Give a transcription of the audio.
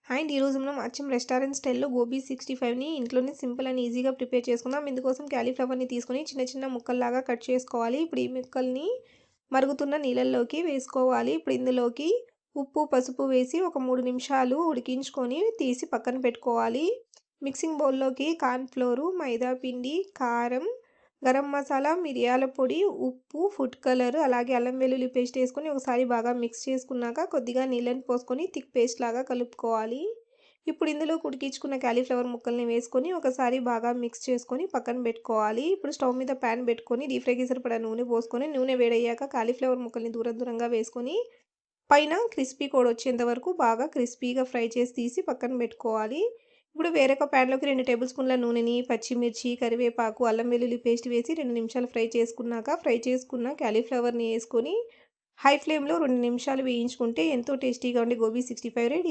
And ఈరోజు మనం అచ్చం రెస్టారెంట్ స్టైల్‌లో గోబీ 65ని ఇంట్లోనే సింపుల్ అండ్ ఈజీగా ప్రిపేర్ చేసుకుందాం. ఇందుకోసం క్యాలీఫ్లవర్‌ని తీసుకొని చిన్న చిన్న ముక్కల్లాగా కట్ చేసుకోవాలి. ఇప్పుడు ఈ ముక్కల్ని మరుగుతున్న నీళ్ళల్లోకి వేసుకోవాలి. ఇప్పుడు ఇందులోకి ఉప్పు, పసుపు వేసి ఒక 3 నిమిషాలు ఉడికించుకొని తీసి పక్కన పెట్టుకోవాలి. మిక్సింగ్ బౌల్‌లోకి కార్న్ ఫ్లోరు, మైదా పిండి, కారం, గరం మసాలా, మిరియాల పొడి, ఉప్పు, ఫుడ్ కలర్, అలాగే అల్లం వెల్లుల్లి పేస్ట్ వేసుకొని ఒకసారి బాగా మిక్స్ చేసుకున్నాక కొద్దిగా నీళ్ళని పోసుకొని థిక్ పేస్ట్ లాగా కలుపుకోవాలి. ఇప్పుడు ఇందులో ఉడికించుకున్న క్యాలీఫ్లవర్ ముక్కల్ని వేసుకొని ఒకసారి బాగా మిక్స్ చేసుకొని పక్కన పెట్టుకోవాలి. ఇప్పుడు స్టవ్ మీద ప్యాన్ పెట్టుకొని డీప్ ఫ్రైకి సరిపడా నూనె పోసుకొని నూనె వేడయ్యాక క్యాలీఫ్లవర్ ముక్కల్ని దూరం దూరంగా వేసుకొని పైన క్రిస్పీ కోడ్ వచ్చేంత వరకు బాగా క్రిస్పీగా ఫ్రై చేసి తీసి పక్కన పెట్టుకోవాలి. ఇప్పుడు వేరొక ప్యాన్‌లోకి 2 టేబుల్ స్పూన్ల నూనెని, పచ్చిమిర్చి, కరివేపాకు, అల్లం వెల్లుల్లి పేస్ట్ వేసి 2 నిమిషాలు ఫ్రై చేసుకున్నాక ఫ్రై చేసుకున్న క్యాలీఫ్లవర్‌ని యేసుకొని హై ఫ్లేమ్‌లో 2 నిమిషాలు వేయించుకుంటే ఎంతో టేస్టీగా ఉండే గోబీ 65 రెడీ.